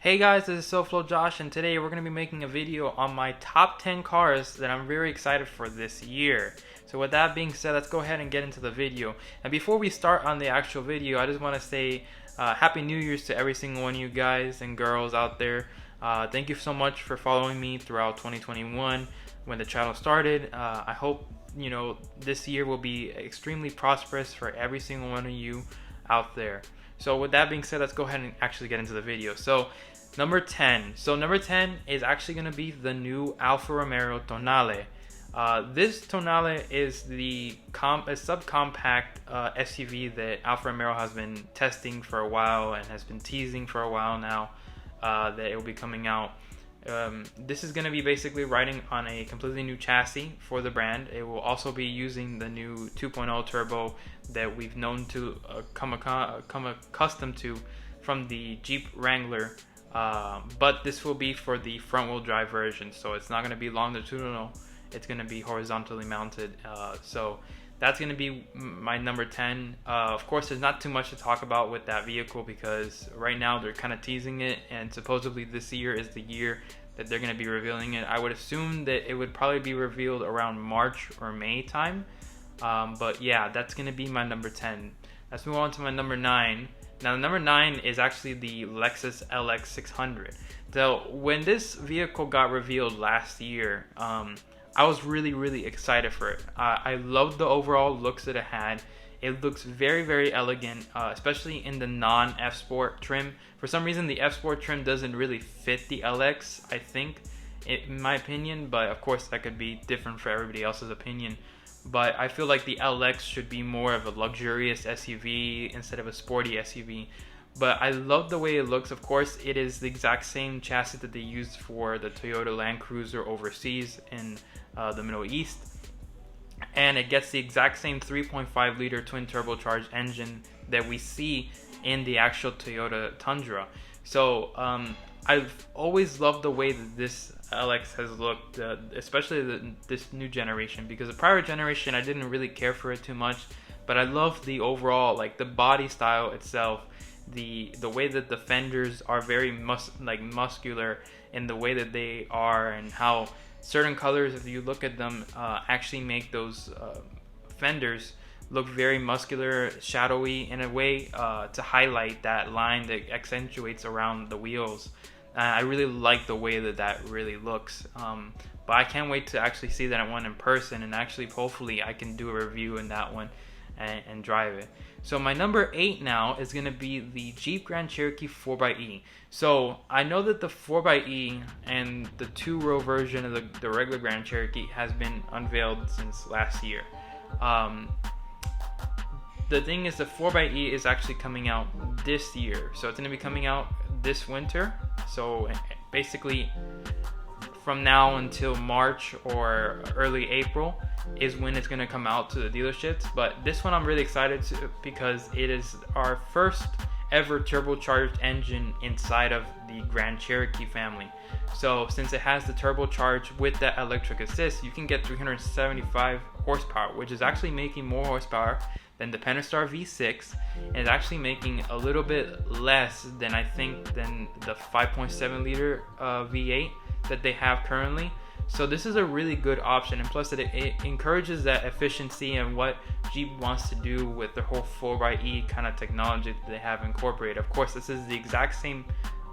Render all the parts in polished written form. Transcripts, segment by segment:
Hey guys, this is SoFlo Josh, and today we're going to be making a video on my top 10 cars that I'm very excited for this year. So with that being said, let's go ahead and get into the video. And before we start on the actual video, I just want to say Happy New Year's to every single one of you guys and girls out there. Thank you so much for following me throughout 2021 when the channel started. I hope this year will be extremely prosperous for every single one of you out there. So with that being said, let's go ahead and actually get into the video. So number 10. So number 10 is actually going to be the new Alfa Romeo Tonale. This Tonale is the subcompact SUV that Alfa Romeo has been testing for a while and has been teasing for a while now that it will be coming out. This is going to be basically riding on a completely new chassis for the brand. It will also be using the new 2.0 turbo that we've known to come accustomed to from the Jeep Wrangler, but this will be for the front-wheel drive version, so it's not going to be longitudinal, it's going to be horizontally mounted. So that's going to be my number 10. Of course, there's not too much to talk about with that vehicle because right now they're kind of teasing it, and supposedly this year is the year that they're going to be revealing it. I would assume that it would probably be revealed around March or May time. But yeah, that's going to be my number 10. Let's move on to my number 9. Now, the number 9 is actually the Lexus LX 600. So when this vehicle got revealed last year, I was really excited for it. I loved the overall looks that it had. It looks very elegant, especially in the non-F Sport trim. For some reason, the F Sport trim doesn't really fit the LX, I think, in my opinion. But of course, that could be different for everybody else's opinion. But I feel like the LX should be more of a luxurious SUV instead of a sporty SUV. But I love the way it looks. Of course, it is the exact same chassis that they used for the Toyota Land Cruiser overseas in the Middle East. And it gets the exact same 3.5 liter twin turbocharged engine that we see in the actual Toyota Tundra. So I've always loved the way that this LX has looked, especially this new generation, because the prior generation I didn't really care for it too much, but I love the overall, like the body style itself, the way that the fenders are very muscular in the way that they are, and how certain colors, if you look at them, actually make those fenders look very muscular, shadowy in a way, to highlight that line that accentuates around the wheels. I really like the way that really looks, but I can't wait to actually see that one in person, and actually hopefully I can do a review in that one and drive it. So my number 8 now is going to be the Jeep Grand Cherokee 4xe. So I know that the 4xe and the 2-row version of the regular Grand Cherokee has been unveiled since last year. The thing is, the 4xe is actually coming out this year, so it's going to be coming out this winter. So basically from now until March or early April is when it's going to come out to the dealerships. But this one I'm really excited to, because it is our first ever turbocharged engine inside of the Grand Cherokee family. So since it has the turbocharged with that electric assist, you can get 375 horsepower, which is actually making more horsepower than the Pentastar V6, and it's actually making a little bit less than the 5.7 liter V8 that they have currently. So this is a really good option, and plus it encourages that efficiency and what Jeep wants to do with their whole 4xe kind of technology that they have incorporated. Of course, this is the exact same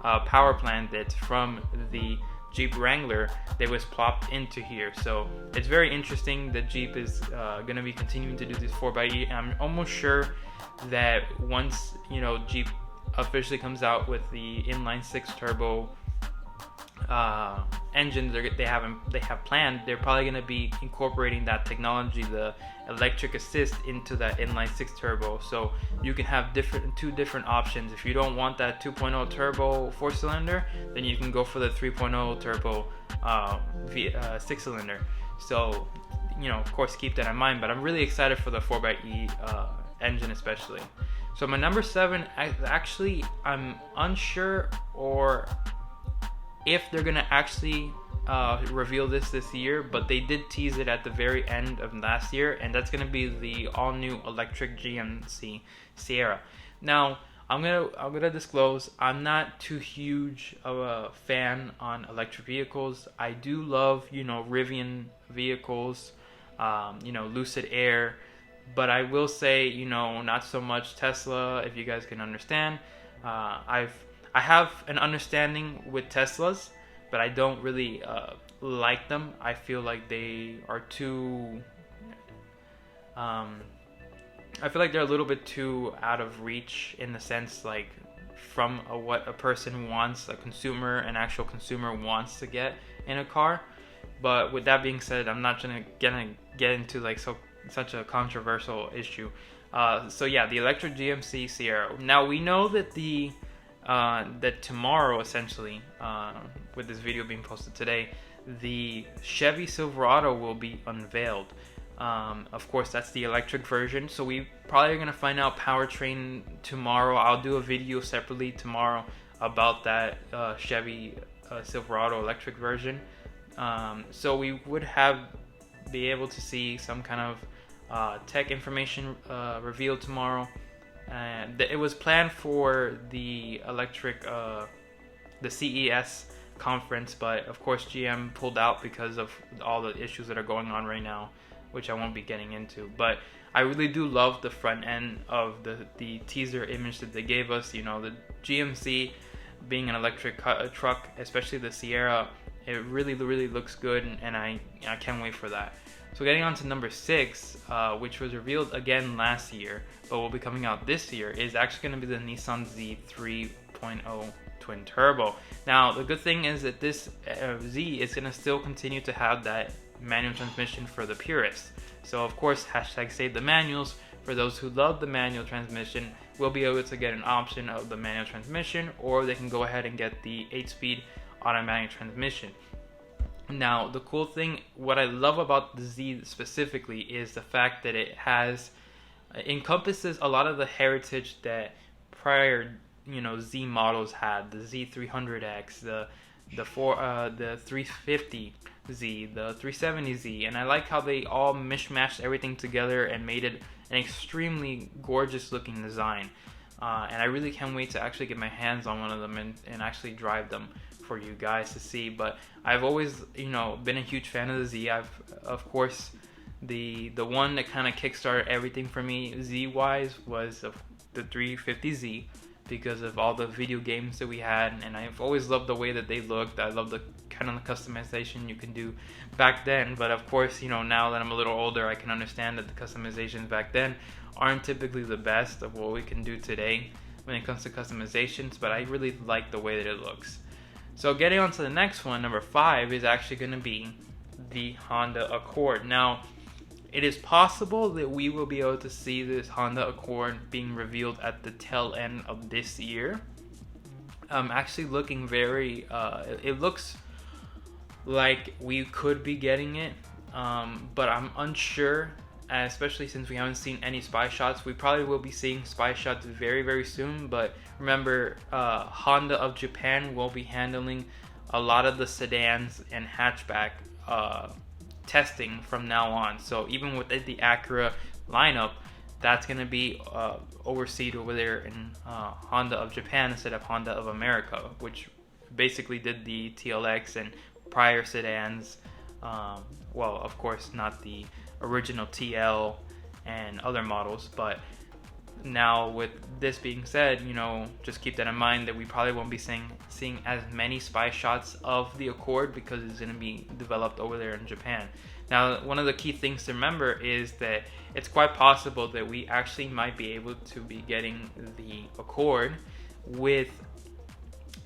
power plant that's from the Jeep Wrangler that was plopped into here. So it's very interesting that Jeep is going to be continuing to do this 4xe, and I'm almost sure that once Jeep officially comes out with the inline 6 turbo engine they have planned, they're probably going to be incorporating that technology, the electric assist, into that inline 6 turbo. So you can have two different options. If you don't want that 2.0 turbo 4-cylinder, then you can go for the 3.0 turbo 6-cylinder. So of course, keep that in mind. But I'm really excited for the 4xe engine especially. So my number 7, actually I'm unsure or if they're gonna actually reveal this year, but they did tease it at the very end of last year, and that's gonna be the all-new electric GMC Sierra. Now, I'm gonna disclose I'm not too huge of a fan on electric vehicles. I do love, Rivian vehicles, Lucid Air, but I will say, not so much Tesla. If you guys can understand, I have an understanding with Teslas, but I don't really like them. I feel like they are too. I feel like they're a little bit too out of reach in the sense, like, from what a person wants, an actual consumer wants to get in a car. But with that being said, I'm not gonna get into like such a controversial issue. So yeah, the electric GMC Sierra. Now we know that that tomorrow, essentially, with this video being posted today, the Chevy Silverado will be unveiled. Of course, that's the electric version, so we probably are going to find out powertrain tomorrow. I'll do a video separately tomorrow about that Chevy Silverado electric version. So we would be able to see some kind of tech information revealed tomorrow. It was planned for the the CES conference, but of course GM pulled out because of all the issues that are going on right now, which I won't be getting into. But I really do love the front end of the teaser image that they gave us. The GMC being an electric truck, especially the Sierra, it really looks good, and I can't wait for that. So getting on to number 6, which was revealed again last year, but will be coming out this year, is actually going to be the Nissan Z30 twin turbo. Now the good thing is that this Z is going to still continue to have that manual transmission for the purists. So of course, #save the manuals. For those who love the manual transmission, will be able to get an option of the manual transmission, or they can go ahead and get the 8-speed automatic transmission. Now the cool thing, what I love about the Z specifically, is the fact that it encompasses a lot of the heritage that prior Z models had. The Z300X, the 350Z, the 370Z, and I like how they all mishmashed everything together and made it an extremely gorgeous looking design. And I really can't wait to actually get my hands on one of them and actually drive them for you guys to see. But I've always been a huge fan of the Z. Of course, the one that kind of kickstarted everything for me Z wise was the 350Z, because of all the video games that we had, and I've always loved the way that they looked. I love the kind of customization you can do back then, but of course, now that I'm a little older, I can understand that the customizations back then aren't typically the best of what we can do today when it comes to customizations, but I really like the way that it looks. So getting on to the next one, number 5, is actually going to be the Honda Accord. Now, it is possible that we will be able to see this Honda Accord being revealed at the tail end of this year. I'm actually looking it looks like we could be getting it, but I'm unsure, especially since we haven't seen any spy shots. We probably will be seeing spy shots very soon, but remember, Honda of Japan will be handling a lot of the sedans and hatchback testing from now on. So even with the Acura lineup, that's going to be overseen over there in Honda of Japan instead of Honda of America, which basically did the TLX and prior sedans. Well, of course, not the original TL and other models, but now with this being said, just keep that in mind, that we probably won't be seeing as many spy shots of the Accord because it's going to be developed over there in Japan. Now, one of the key things to remember is that it's quite possible that we actually might be able to be getting the Accord with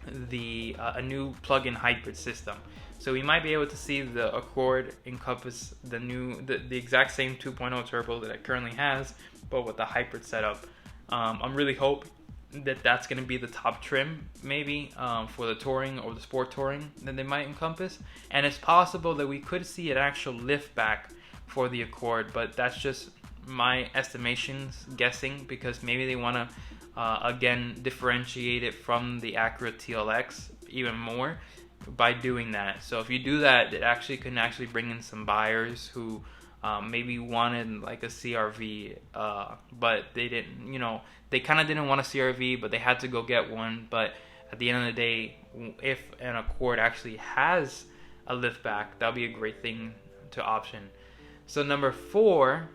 a new plug-in hybrid system. So we might be able to see the Accord encompass the exact same 2.0 turbo that it currently has, but with the hybrid setup. I'm really hope that that's going to be the top trim, maybe for the touring or the sport touring that they might encompass. And it's possible that we could see an actual lift back for the Accord, but that's just my estimations, guessing, because maybe they want to again differentiate it from the Acura TLX even more by doing that. So if you do that, it actually can bring in some buyers who maybe wanted like a CRV, but they didn't, they kind of didn't want a CRV, but they had to go get one. But at the end of the day, if an Accord actually has a liftback, that'll be a great thing to option. So number 4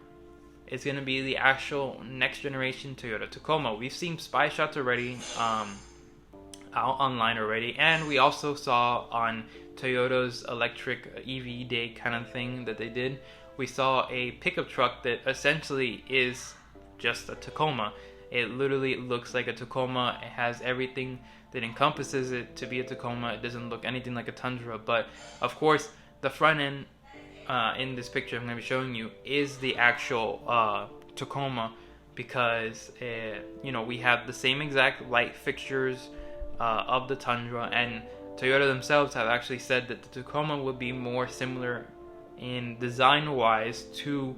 is going to be the actual next generation Toyota Tacoma. We've seen spy shots already out online already, and we also saw on Toyota's electric EV day kind of thing that they did, we saw a pickup truck that essentially is just a Tacoma. It literally looks like a Tacoma. It has everything that encompasses it to be a Tacoma. It doesn't look anything like a Tundra, but of course the front end in this picture I'm going to be showing you is the actual Tacoma, because we have the same exact light fixtures of the Tundra, and Toyota themselves have actually said that the Tacoma would be more similar in design wise to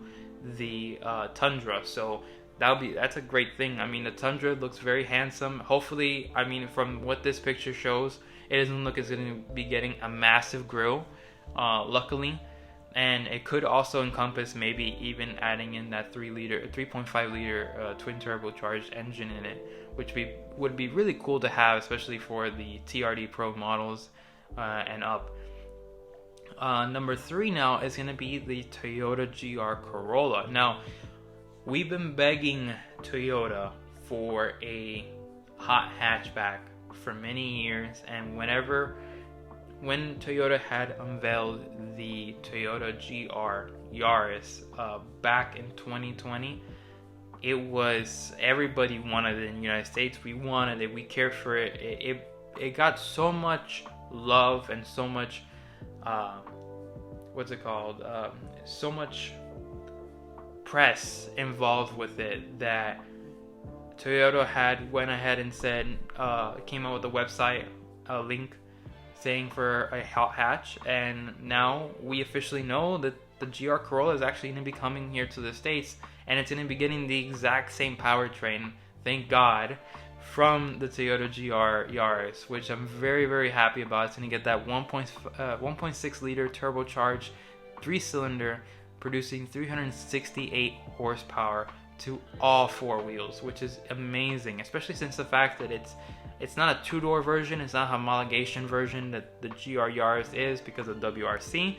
the Tundra. So that's a great thing. I mean, the Tundra looks very handsome. Hopefully, I mean, from what this picture shows, it doesn't look as going to be getting a massive grille, luckily. And it could also encompass maybe even adding in that 3.5 liter twin turbocharged engine in it, which would be really cool to have, especially for the TRD Pro models and up. Number 3 now is going to be the Toyota GR Corolla. Now, we've been begging Toyota for a hot hatchback for many years, and when Toyota had unveiled the Toyota GR Yaris back in 2020, it was, everybody wanted it in the United States. We wanted it, we cared for it. It got so much love and so much so much press involved with it that Toyota went ahead and said, came out with a website, a link saying for a hot hatch, and now we officially know that the GR Corolla is actually going to be coming here to the States, and it's going to be getting the exact same powertrain, thank God, from the Toyota GR Yaris, which I'm very, very happy about. It's going to get that 1.6 liter turbocharged 3-cylinder, producing 368 horsepower to all 4 wheels, which is amazing, especially since the fact that it's not a 2-door version, it's not a homologation version that the GR Yaris is because of WRC.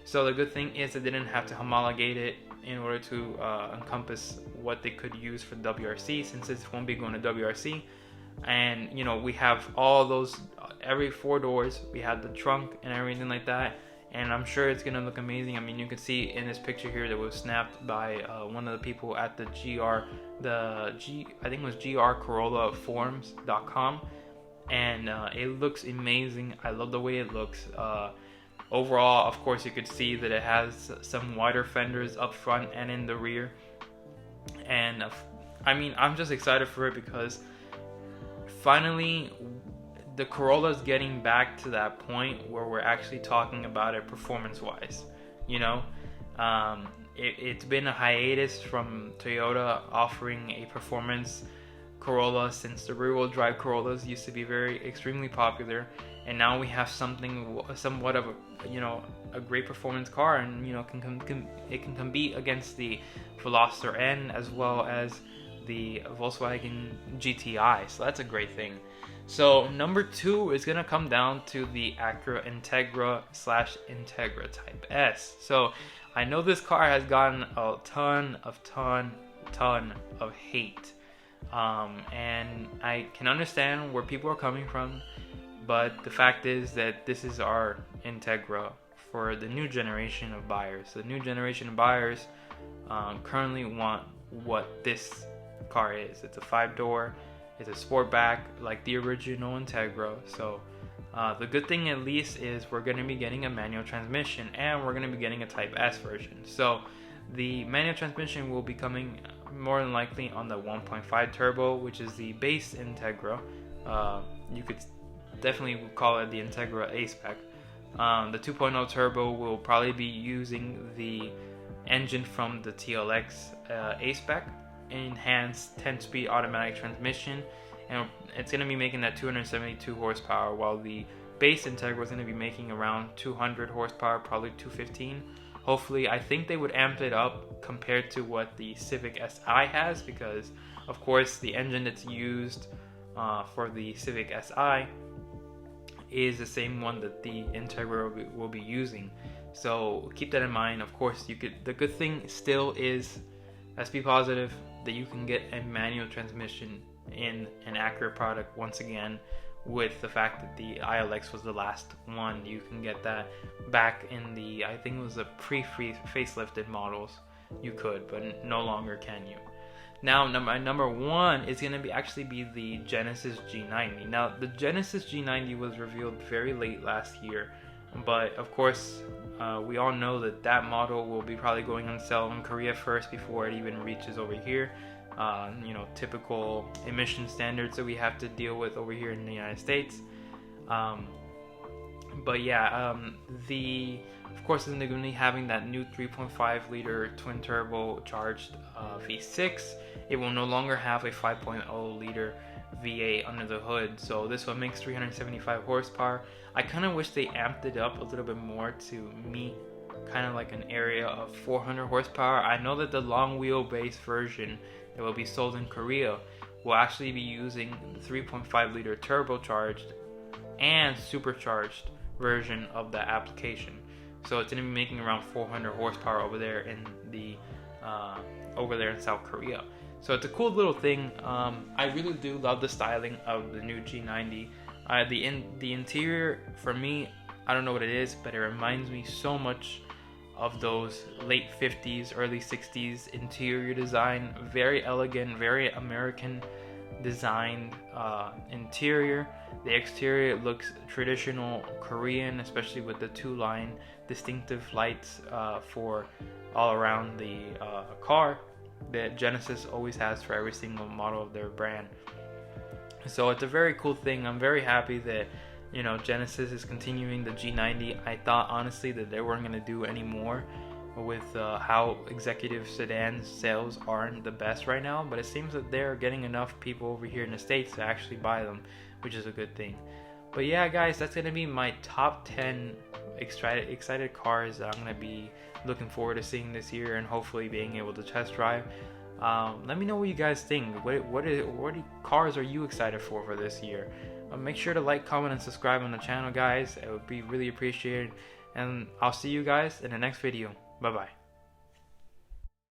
So the good thing is they didn't have to homologate it in order to encompass what they could use for WRC, since it won't be going to WRC. And we have all those, every 4 doors, we have the trunk and everything like that, and I'm sure it's gonna look amazing. I mean, you can see in this picture here that was snapped by one of the people at the I think it was GR Corolla forums.com, and it looks amazing. I love the way it looks. Overall, of course, you could see that it has some wider fenders up front and in the rear, and I mean, I'm just excited for it because finally the Corolla is getting back to that point where we're actually talking about it performance-wise. It's been a hiatus from Toyota offering a performance Corolla since the rear-wheel drive Corollas used to be extremely popular, and now we have somewhat of a great performance car, and it can compete against the Veloster N as well as the Volkswagen GTI. So that's a great thing. So number 2 is going to come down to the Acura Integra / Integra Type S. So I know this car has gotten a ton of hate, and I can understand where people are coming from, but the fact is that this is our Integra for the new generation of buyers. The new generation of buyers currently want what this car is. It's a 5-door. It's a sportback like the original Integra. So the good thing at least is we're going to be getting a manual transmission, and we're going to be getting a Type S version. So the manual transmission will be coming more than likely on the 1.5 turbo, which is the base Integra. You could definitely call it the Integra A-Spec. The 2.0 turbo will probably be using the engine from the TLX A-Spec, enhanced 10-speed automatic transmission, and it's going to be making that 272 horsepower, while the base Integra is going to be making around 200 horsepower, probably 215 Hopefully, I think they would amp it up compared to what the Civic Si has, because of course the engine that's used for the Civic Si is the same one that the Integra will be using. So keep that in mind. Of course, the good thing still is, let's be positive, that you can get a manual transmission in an Acura product once again. With the fact that the ILX was the last one, you can get that back in the, I think it was the pre-facelifted models. You could, but no longer can you. Now, number one is gonna actually be the Genesis G90. Now, the Genesis G90 was revealed very late last year, but of course, we all know that model will be probably going on sale in Korea first before it even reaches over here. You know, typical emission standards that we have to deal with over here in the United States. But yeah, of course, is going to be having that new 3.5 liter twin turbo charged V6. It will no longer have a 5.0 liter V8 under the hood, so this one makes 375 horsepower. I kind of wish they amped it up a little bit more to meet kind of like an area of 400 horsepower. I know that the long wheelbase version that will be sold in Korea will actually be using the 3.5 liter turbocharged and supercharged version of the application. So it's going to be making around 400 horsepower over there in South Korea. So it's a cool little thing. I really do love the styling of the new G90. The interior, for me, I don't know what it is, but it reminds me so much of those late 50s, early 60s interior design. Very elegant, very American designed interior. The exterior looks traditional Korean, especially with the two-line distinctive lights for all around the car that Genesis always has for every single model of their brand. So it's a very cool thing. I'm very happy that, you know, Genesis is continuing the G90. I thought honestly that they weren't going to do any more with how executive sedan sales aren't the best right now, but it seems that they're getting enough people over here in the States to actually buy them, which is a good thing. But yeah, guys, that's going to be my top 10 excited cars that I'm going to be looking forward to seeing this year and hopefully being able to test drive. Let me know what you guys think. What cars are you excited for this year? Make sure to like, comment, and subscribe on the channel, guys. It would be really appreciated. And I'll see you guys in the next video. Bye-bye.